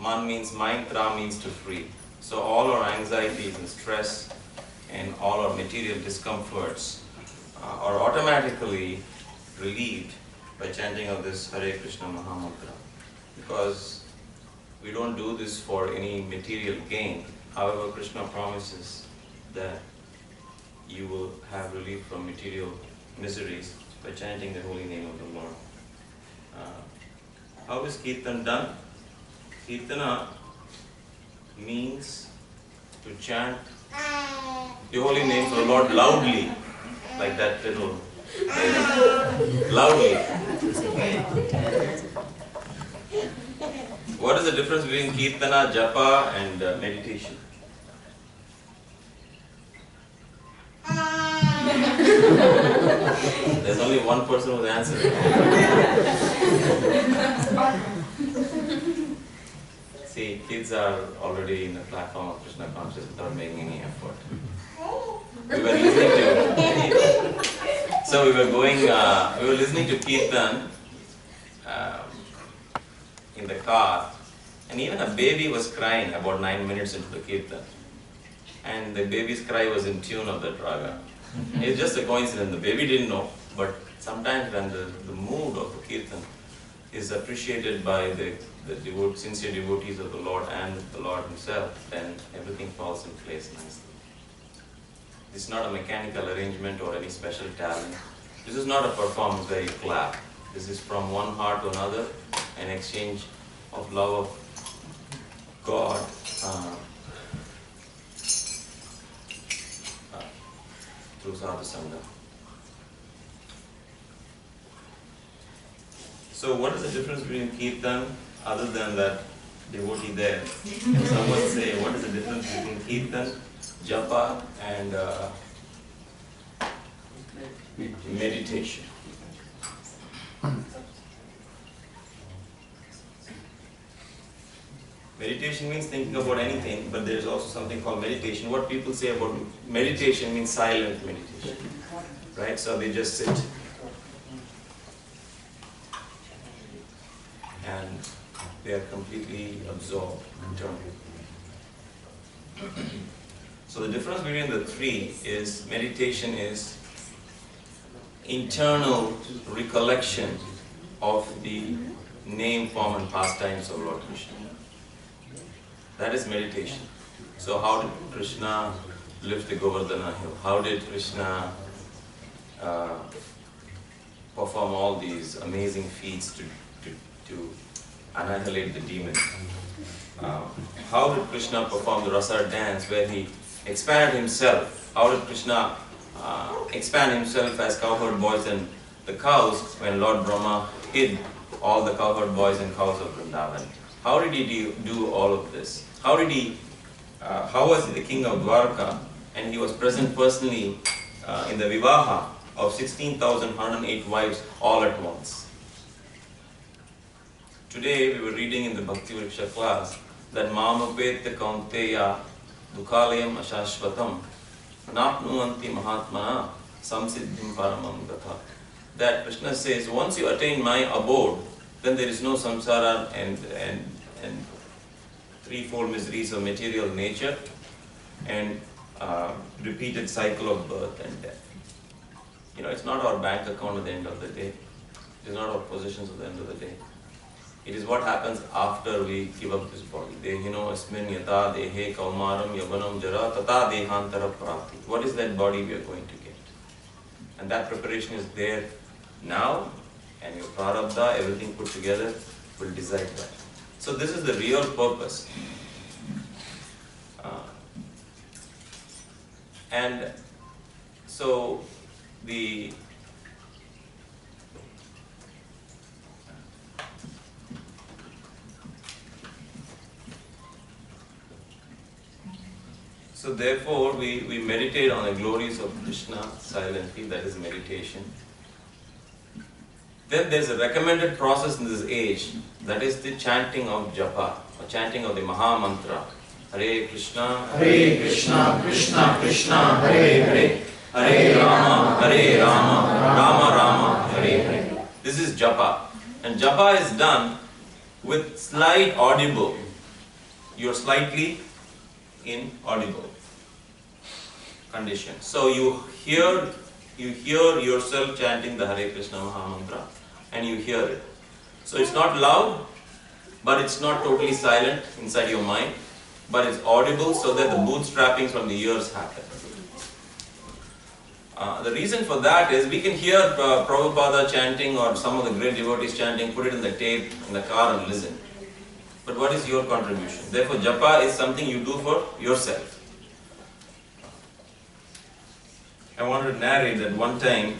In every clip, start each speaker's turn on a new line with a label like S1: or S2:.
S1: Man means mind, Tra means to free. So all our anxieties and stress and all our material discomforts are automatically relieved by chanting of this Hare Krishna Mahamantra. Because we don't do this for any material gain. However, Krishna promises that you will have relief from material miseries by chanting the holy name of the Lord. How is Kirtan done? Kirtana means to chant the holy name of the Lord loudly, like that little loudly. What is the difference between Kirtana, Japa and meditation? There's only one person who's answering. See, kids are already in the platform of Krishna consciousness without making any effort. We were listening to, we were listening to Kirtan in the car, and even a baby was crying about 9 minutes into the Kirtan. And the baby's cry was in tune of that raga. It's just a coincidence, the baby didn't know, but sometimes when the mood of the Kirtan is appreciated by the sincere devotees of the Lord and the Lord Himself, then everything falls in place nicely. This is not a mechanical arrangement or any special talent. This is not a performance where you clap. This is from one heart to another, an exchange of love of God through sadhusanga. So what is the difference between Kirtan other than that devotee there? Can someone say what is the difference between Kirtan, Japa and meditation? Meditation means thinking about anything, but there is also something called meditation. What people say about meditation means silent meditation, right? So they just sit and they are completely absorbed internally. So the difference between the three is meditation is internal recollection of the name, form and pastimes of Lord Krishna. That is meditation. So how did Krishna lift the Govardhana hill? How did Krishna perform all these amazing feats to annihilate the demon? How did Krishna perform the Rasa dance where he expanded himself? How did Krishna expand himself as cowherd boys and the cows when Lord Brahma hid all the cowherd boys and cows of Vrindavan? How did he do all of this? How was he the king of Dwarka and he was present personally in the Vivaha of 16,108 wives all at once? Today we were reading in the Bhakti Vriksha class that Mamapetya Kaunteya Dukhalayam Ashashvatam Napnuanti Mahatmana Samsiddhim Paramam Gatha. That Krishna says, once you attain my abode, then there is no samsara and threefold miseries of material nature and repeated cycle of birth and death. You know, it's not our bank account at the end of the day. It is not our possessions at the end of the day. It is what happens after we give up this body. Dehino asmin yata dehe kaumaram yavanam jara tata dehantara prapti. What is that body we are going to get? And that preparation is there now, and your prarabdha, everything put together, will decide that. So this is the real purpose. And so therefore we meditate on the glories of Krishna silently, that is meditation. Then there is a recommended process in this age, that is the chanting of japa, or chanting of the Maha Mantra. Hare Krishna, Krishna Krishna, Hare Hare, Hare Rama, Rama Rama, Hare Hare. This is japa. And japa is done with slight audible you're slightly inaudible condition. So you hear yourself chanting the Hare Krishna Maha Mantra and you hear it. So it's not loud, but it's not totally silent inside your mind, but it's audible so that the bootstrappings from the ears happen. The reason for that is we can hear Prabhupada chanting or some of the great devotees chanting, put it in the tape in the car and listen. But what is your contribution? Therefore, japa is something you do for yourself. I wanted to narrate that one time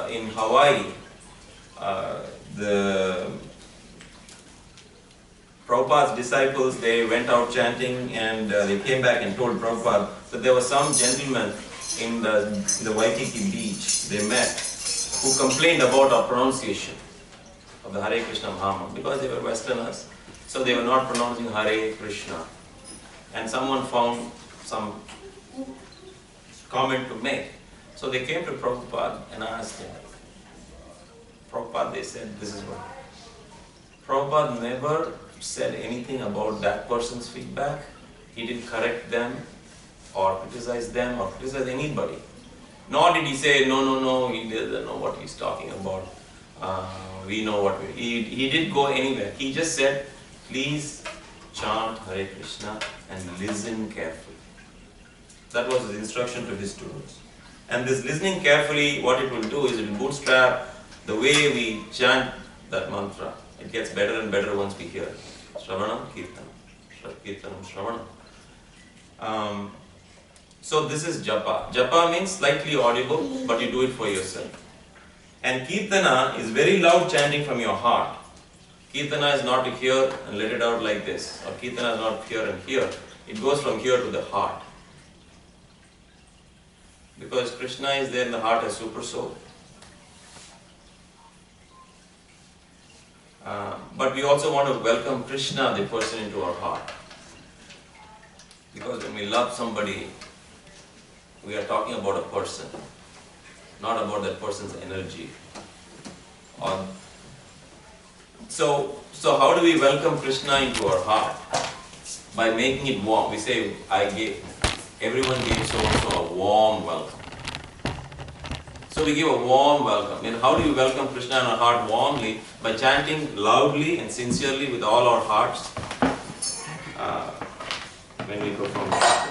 S1: in Hawaii, the Prabhupada's disciples, they went out chanting and they came back and told Prabhupada that there was some gentleman in the Waikiki beach they met who complained about our pronunciation of the Hare Krishna Mahamantra because they were Westerners, so they were not pronouncing Hare Krishna. And someone found some comment to make. So they came to Prabhupada and asked him. Prabhupada, they said, this is what. Prabhupada never said anything about that person's feedback. He didn't correct them or criticize them or criticize anybody. Nor did he say, no, he doesn't know what he's talking about. We know what he didn't go anywhere. He just said, please chant Hare Krishna and listen carefully. That was his instruction to his students. And this listening carefully, what it will do is it will bootstrap the way we chant that mantra. It gets better and better once we hear it. Shravanam, Kirtanam. Kirtanam, Shravanam. So this is japa. Japa means slightly audible, but you do it for yourself. And Kirtana is very loud chanting from your heart. Kirtana is not to hear and let it out like this. Or Kirtana is not here and here. It goes from here to the heart. Because Krishna is there in the heart as super soul. But we also want to welcome Krishna, the person, into our heart. Because when we love somebody, we are talking about a person, not about that person's energy. So how do we welcome Krishna into our heart? By making it warm. We say, everyone gave so-and-so a warm welcome. So we give a warm welcome. And how do we welcome Krishna in our heart warmly? By chanting loudly and sincerely with all our hearts when we perform Kirtan.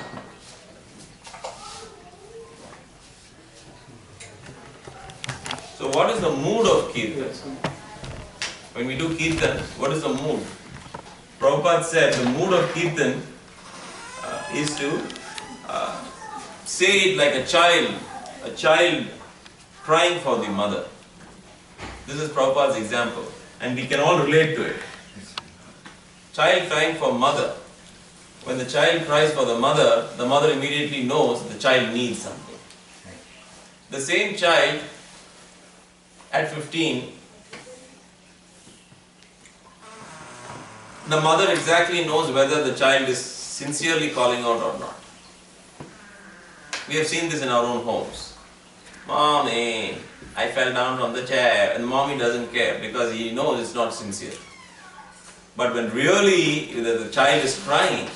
S1: So what is the mood of Kirtan? When we do Kirtan, what is the mood? Prabhupada said the mood of Kirtan is to say it like a child crying for the mother. This is Prabhupada's example, and we can all relate to it. Child crying for mother. When the child cries for the mother immediately knows the child needs something. The same child at 15, the mother exactly knows whether the child is sincerely calling out or not. We have seen this in our own homes. Mommy, I fell down from the chair, and mommy doesn't care because he knows it's not sincere. But when really the child is crying,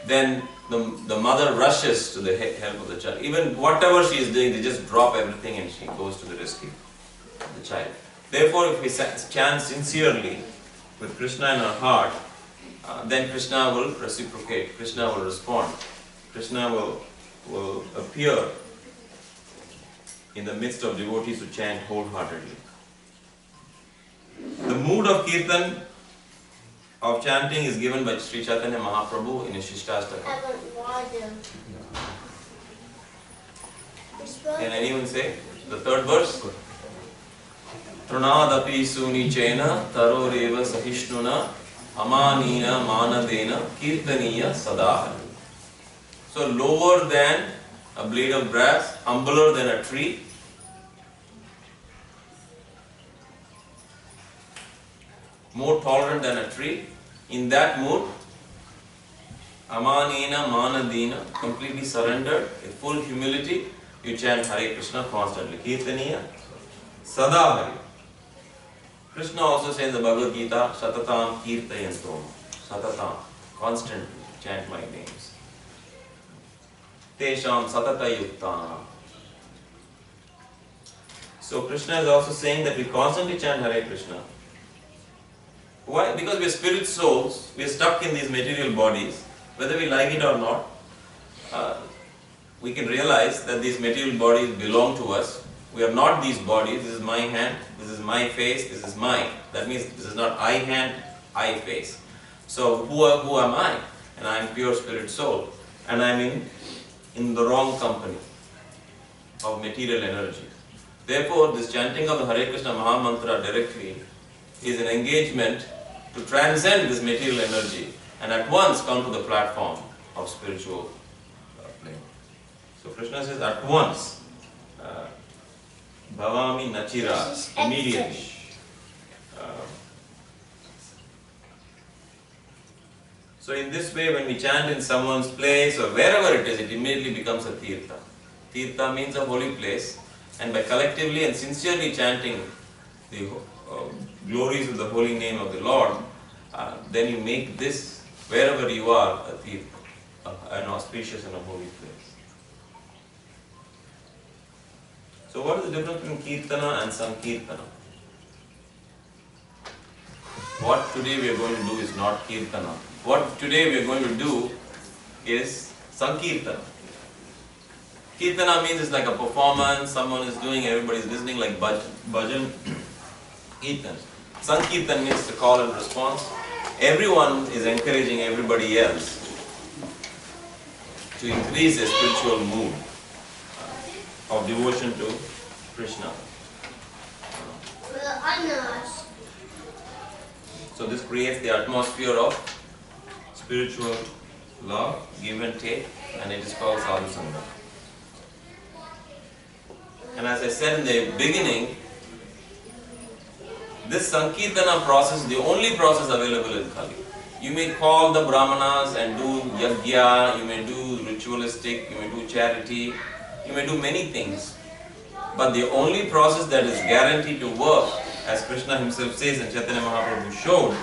S1: then the mother rushes to the help of the child. Even whatever she is doing, they just drop everything and she goes to the rescue of the child. Therefore, if we chant sincerely with Krishna in our heart, then Krishna will reciprocate, Krishna will respond, Krishna will appear in the midst of devotees who chant wholeheartedly. The mood of Kirtan, of chanting, is given by Sri Chaitanya Mahaprabhu in his Shishtashtaka. Can anyone say the third verse? Trunadapi sunichena taroreva sahishnuna amanina manadena kirtaniya sadahana. So lower than a blade of grass, humbler than a tree, more tolerant than a tree. In that mood, amanina manadina, completely surrendered, with full humility, you chant Hare Krishna constantly. Kirtaniya sadahari. Krishna also says in the Bhagavad Gita, Satatam kirtayantom. Satatam. constantly chant my names. Tesham satata yuktanam. So Krishna is also saying that we constantly chant Hare Krishna. Why? Because we are spirit souls, we are stuck in these material bodies, whether we like it or not. We can realize that these material bodies belong to us. We are not these bodies. This is my hand, this is my face, this is mine. That means this is not I hand, I face. So who am I? And I am pure spirit soul. And I am in the wrong company of material energy. Therefore, this chanting of the Hare Krishna Maha Mantra directly is an engagement to transcend this material energy and at once come to the platform of spiritual plane. So Krishna says at once, Bhavami Nachira, immediately. So in this way, when we chant in someone's place or wherever it is, it immediately becomes a tirtha. Tirtha means a holy place, and by collectively and sincerely chanting the glories of the holy name of the Lord, then you make this, wherever you are, a tirtha, an auspicious and a holy place. So what is the difference between Kirtana and Sankirtana? What today we are going to do is not Kirtana. What today we are going to do is Sankirtana. Kirtana means it's like a performance, someone is doing, everybody is listening, like bhajan. Kirtan. Sankirtan means the call and response. Everyone is encouraging everybody else to increase their spiritual mood of devotion to Krishna. So this creates the atmosphere of spiritual love, give and take, and it is called sadhu sangha. And as I said in the beginning, this Sankirtana process is the only process available in Kali. You may call the Brahmanas and do yajna, you may do ritualistic, you may do charity, you may do many things. But the only process that is guaranteed to work, as Krishna himself says and Chaitanya Mahaprabhu showed,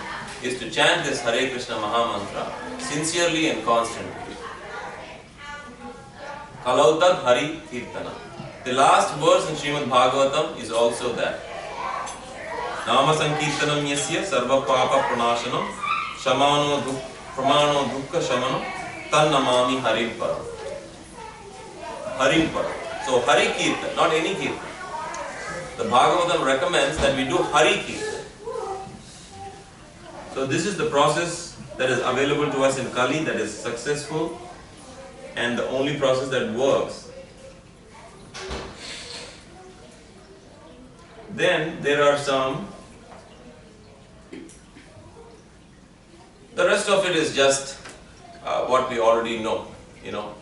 S1: is to chant this Hare Krishna Maha Mantra sincerely and constantly. Kalautad Hari Kirtana. The last verse in Srimad Bhagavatam is also that. Nama Sankirtanam Yasya Sarva Papa Pranashanam Pramano Dukkha Shamanam Tannamami Harim Param. Harim Param. So Hari Kirtan, not any Kirtan. The Bhagavatam recommends that we do Hari Kirtan. So this is the process that is available to us in Kali, that is successful and the only process that works. Then there are some, the rest of it is just what we already know. You know,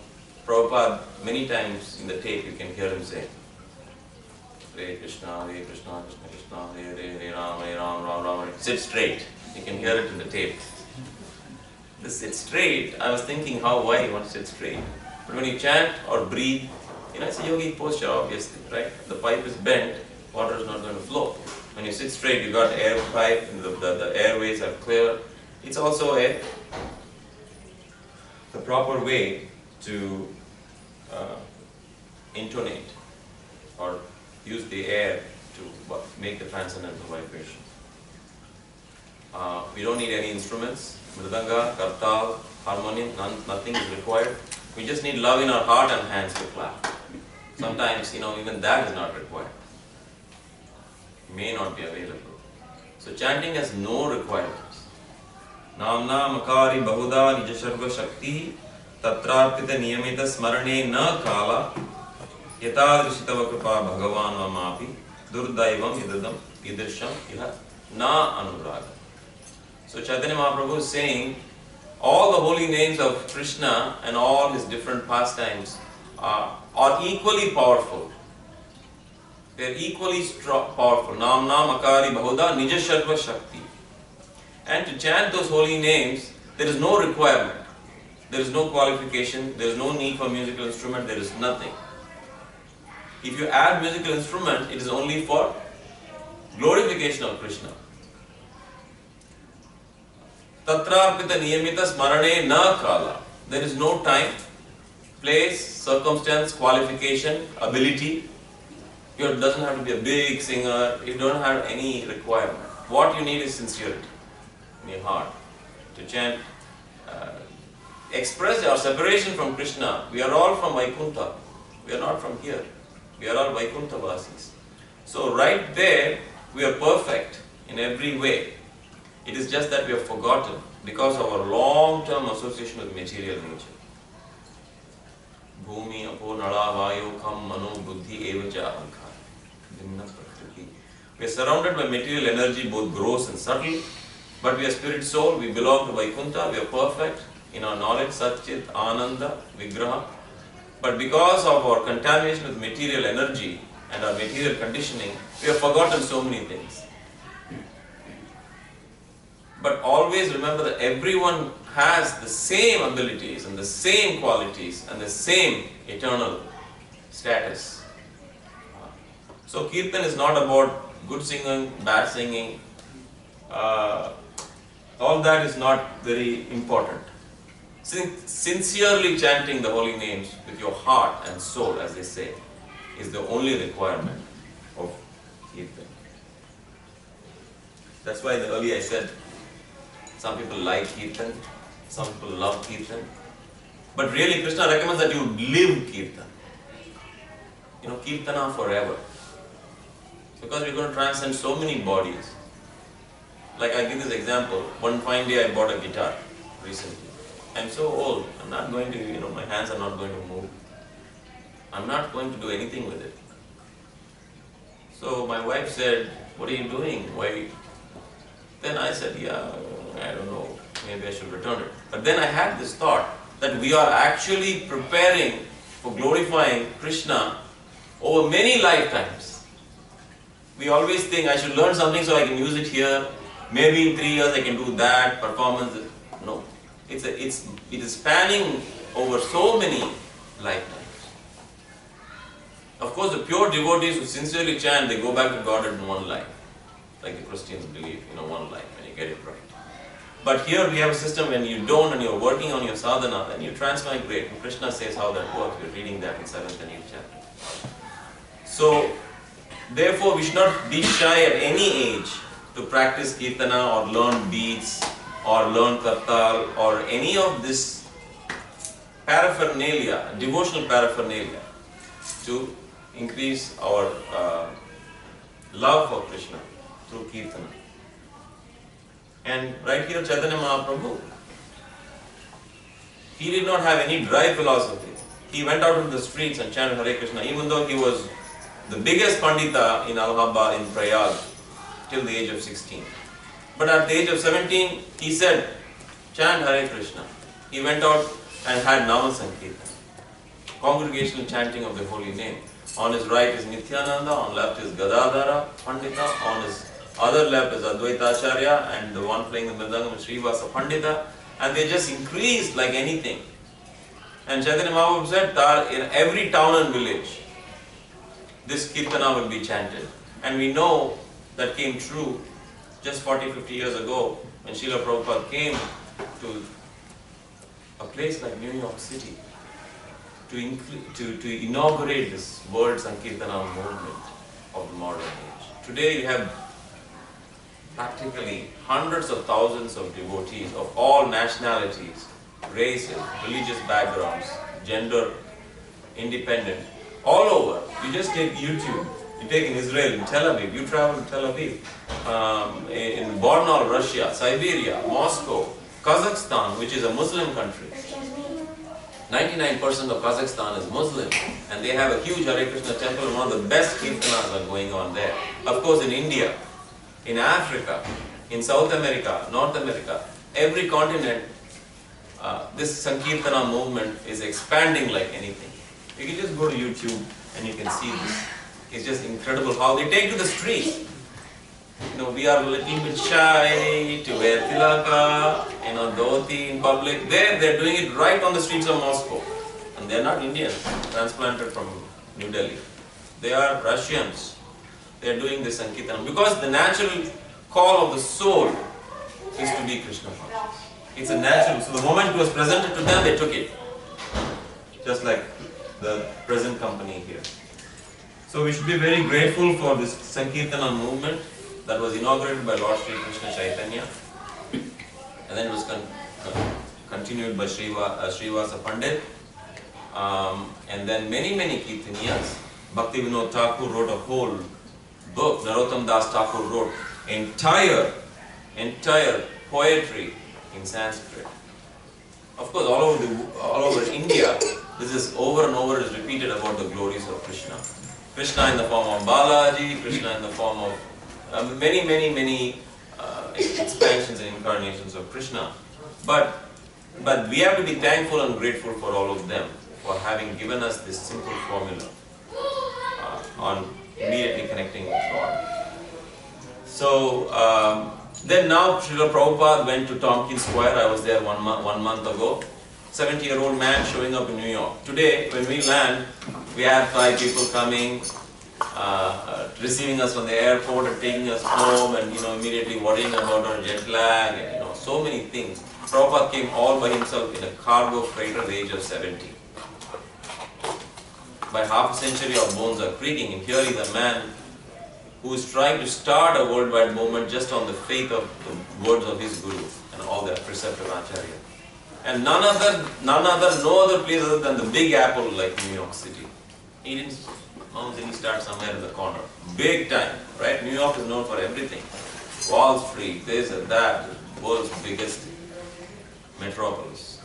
S1: Prabhupada, many times in the tape you can hear him say, Hare Krishna, Krishna Krishna, Hare Ram, Ram Ram. Sit straight. You can hear it in the tape. This sit straight, I was thinking why you want to sit straight. But when you chant or breathe, it's a yogic posture obviously, right? The pipe is bent, water is not going to flow. When you sit straight, you got air pipe, and the airways are clear. It's also the proper way to intonate or use the air to make the transcendental vibration. We don't need any instruments, mridanga, kartal, harmonium, nothing is required. We just need love in our heart and hands to clap. Sometimes, even that is not required. May not be available. So chanting has no requirements. Namna makari bahuda nijasharva shakti tatrarpita niyamita smarane na kala yatadrishitava kripa bhagavan vamapi durdaivam idadam idrisham iha na anuraga. So Chaitanya Mahaprabhu is saying all the holy names of Krishna and all his different pastimes are equally powerful. They are equally powerful. Namna makari bahuda nijasharva shakti. And to chant those holy names, there is no requirement. There is no qualification. There is no need for musical instrument. There is nothing. If you add musical instrument, it is only for glorification of Krishna. Tatrarpita niyamita smarane na kala. There is no time, place, circumstance, qualification, ability. You doesn't have to be a big singer. You don't have any requirement. What you need is sincerity in your heart to chant. Express our separation from Krishna. We are all from Vaikuntha. We are not from here. We are all Vaikuntha Vasis. So right there, we are perfect in every way. It is just that we have forgotten because of our long-term association with material nature. Bhumi, apo, nala, vayu, kam, mano, buddhi, evacha, ahankara. Vinna prakriti. We are surrounded by material energy, both gross and subtle, but we are spirit soul, we belong to Vaikuntha, we are perfect in our knowledge, Satchit, Ananda, Vigraha. But because of our contamination with material energy and our material conditioning, we have forgotten so many things. But always remember that everyone has the same abilities and the same qualities and the same eternal status. So Kirtan is not about good singing, bad singing. All that is not very important. Sincerely chanting the holy names with your heart and soul, as they say, is the only requirement of Kirtan. That's why earlier I said, some people like Kirtan, some people love Kirtan. But really Krishna recommends that you live Kirtan. Kirtana forever. Because we're going to transcend so many bodies. Like I give this example, one fine day I bought a guitar recently. I'm so old, I'm not going to, my hands are not going to move. I'm not going to do anything with it. So my wife said, what are you doing? Why? Then I said, yeah, I don't know, maybe I should return it. But then I had this thought that we are actually preparing for glorifying Krishna over many lifetimes. We always think I should learn something so I can use it here. Maybe in 3 years I can do that, performance. No. It is spanning over so many lifetimes. Of course, the pure devotees who sincerely chant, they go back to God in one life. Like the Christians believe, one life, and you get it right. But here we have a system when you don't and you're working on your sadhana, then you transmigrate. And Krishna says how that works. We're reading that in 7th and 8th chapter. So, therefore, we should not be shy at any age to practice kirtana or learn beats or learn kartal or any of this paraphernalia, devotional paraphernalia, to increase our love for Krishna through kirtana. And right here Chaitanya Mahaprabhu, he did not have any dry philosophy. He went out into the streets and chanted Hare Krishna, even though he was the biggest Pandita in Allahabad, in Prayag, till the age of 16. But at the age of 17, he said, chant Hare Krishna. He went out and had Nama Sankirtan, congregational chanting of the holy name. On his right is Nityananda, on left is Gadadhara Pandita, on his other left is Advaita Acharya, and the one playing the Mridangam is Srivasa Pandita, and they just increased like anything. And Chaitanya Mahaprabhu said that in every town and village, this Kirtana will be chanted. And we know that came true just 40-50 years ago when Srila Prabhupada came to a place like New York City to inaugurate this World Sankirtana movement of the modern age. Today you have practically hundreds of thousands of devotees of all nationalities, races, religious backgrounds, gender independent, all over. You just take YouTube, you take in Israel, in Tel Aviv, you travel to Tel Aviv, in Bornol, Russia, Siberia, Moscow, Kazakhstan, which is a Muslim country. 99% of Kazakhstan is Muslim, and they have a huge Hare Krishna temple, and one of the best kirtanas are going on there. Of course, in India, in Africa, in South America, North America, every continent, this Sankirtana movement is expanding like anything. You can just go to YouTube and you can see this. It's just incredible how they take to the streets. We are a little bit shy to wear tilaka, dhoti in public. They're doing it right on the streets of Moscow. And they're not Indians, transplanted from New Delhi. They are Russians. They're doing this Sankirtana. Because the natural call of the soul is to be Krishna conscious. It's a natural. So the moment it was presented to them, they took it. Just like the present company here. So we should be very grateful for this Sankirtana movement that was inaugurated by Lord Sri Krishna Chaitanya, and then it was continued by Srivasa Pandit, and then many Kirtaniyas. Bhakti Vinod Thakur wrote a whole book. Narottam Das Thakur wrote entire poetry in Sanskrit. Of course, all over India, this is over and over is repeated about the glories of Krishna. Krishna in the form of Balaji, Krishna in the form of many expansions and incarnations of Krishna. But we have to be thankful and grateful for all of them for having given us this simple formula on immediately connecting with God. So then now Srila Prabhupada went to Tompkins Square. I was there one month ago. 70-year-old man showing up in New York. Today, when we land, we have 5 people coming, receiving us from the airport and taking us home, and immediately worrying about our jet lag, and so many things. Prabhupada came all by himself in a cargo freighter at the age of 70. By half a century, our bones are creaking, and here is a man who is trying to start a worldwide movement just on the faith of the words of his Guru and all their preceptive Acharya. And no other place other than the Big Apple like New York City. He didn't start somewhere in the corner. Big time, right? New York is known for everything. Wall Street, this and that, the world's biggest metropolis.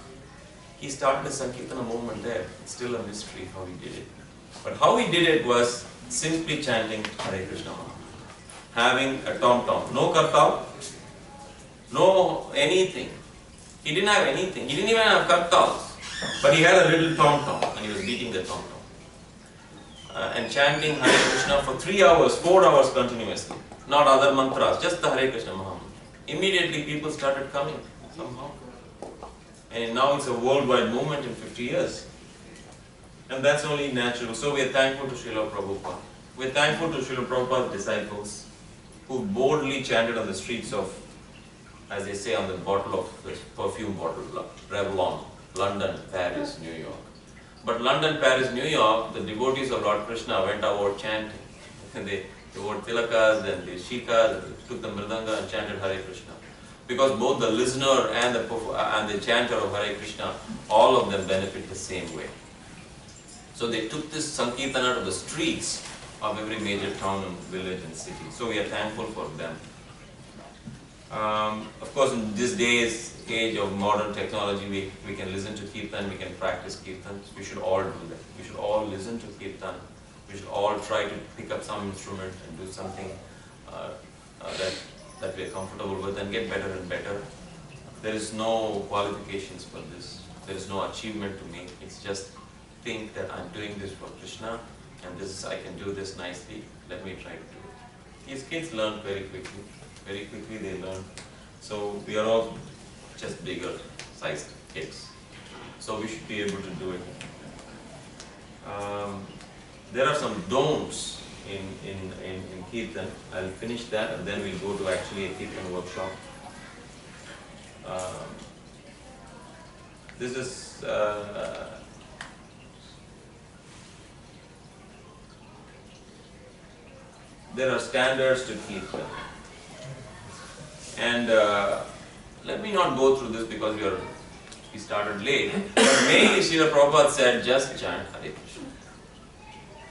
S1: He started the Sankirtana movement there. It's still a mystery how he did it. But how he did it was simply chanting Hare Krishna Maha. Having a tom-tom. No kartal, no anything. He didn't have anything. He didn't even have kartals. But he had a little tom-tom and he was beating the tom-tom. And chanting Hare Krishna for 3 hours, 4 hours continuously. Not other mantras, just the Hare Krishna Maha. Immediately people started coming somehow. And now it's a worldwide movement in 50 years. And that's only natural. So we are thankful to Srila Prabhupada. We are thankful to Srila Prabhupada's disciples who boldly chanted on the streets of, as they say on the bottle of the perfume bottle, Revlon, London, Paris, New York. But London, Paris, New York, the devotees of Lord Krishna went about chanting. They wore tilakas and the shikas, took the mridanga and chanted Hare Krishna. Because both the listener and the chanter of Hare Krishna, all of them benefit the same way. So they took this Sankirtana to the streets of every major town and village and city. So we are thankful for them. Of course, in this age of modern technology, we can listen to Kirtan, we can practice Kirtan. We should all do that. We should all listen to Kirtan. We should all try to pick up some instrument and do something that we are comfortable with and get better and better. There is no qualifications for this. There is no achievement to make. It's just think that I'm doing this for Krishna and I can do this nicely. Let me try to do it. These kids learn very quickly. Very quickly they learn. So we are all just bigger sized kids. So we should be able to do it. There are some don'ts in Kirtan. I'll finish that and then we'll go to actually a Kirtan workshop. This is there are standards to Kirtan. And let me not go through this because we started late. But mainly Srila Prabhupada said just chant Hare Krishna.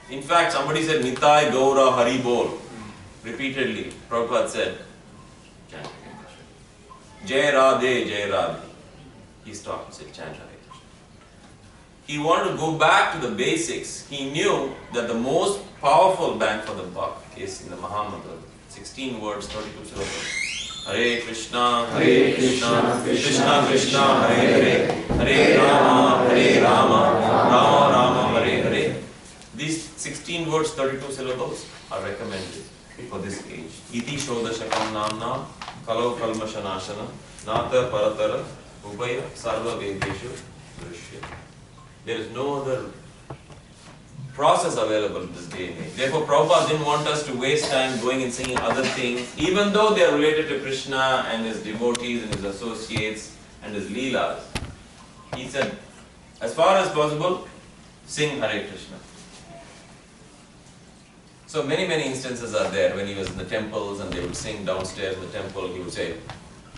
S1: In fact, somebody said Nitai Gaura Hari Bol. Repeatedly, Prabhupada said chant Hare Krishna. Jai Radhe, Jai Radhe. He stopped and said chant Hare Krishna. He wanted to go back to the basics. He knew that the most powerful bang for the buck is in the Mahamantra. 16 words, 32 syllables. Hare Krishna, Krishna Krishna, Hare Hare, Hare Rama, Rama Rama, Hare Hare. These 16 words, 32 syllables are recommended for this age. Iti Shodashakam Namna, Kalau Kalmashanashana, Nata Paratara, Ubaya Sarva Vedeshu, Drishya. There is no other process available in this day and age. Therefore, Prabhupada didn't want us to waste time going and singing other things, even though they are related to Krishna and his devotees and his associates and his leelas. He said, as far as possible, sing Hare Krishna. So many instances are there when he was in the temples and they would sing downstairs in the temple. He would say,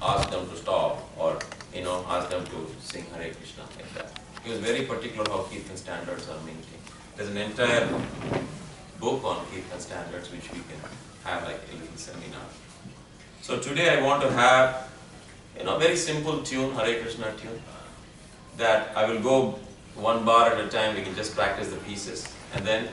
S1: ask them to stop, or ask them to sing Hare Krishna, like that. He was very particular how Kirtan standards are maintained. There's an entire book on Kirtan standards which we can have like a little seminar. So today I want to have very simple tune, Hare Krishna tune, that I will go one bar at a time. We can just practice the pieces. And then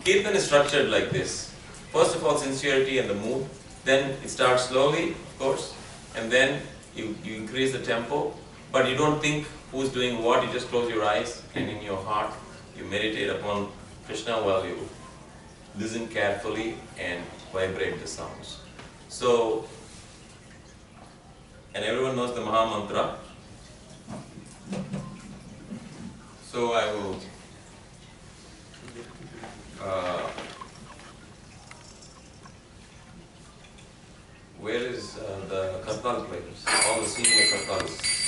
S1: Kirtan is structured like this. First of all, sincerity and the mood. Then it starts slowly, of course, and then you increase the tempo, but you don't think who's doing what. You just close your eyes, and in your heart you meditate upon Krishna while you listen carefully and vibrate the sounds. So, and everyone knows the Maha Mantra. So I will where is the kartal players? All the senior kartals.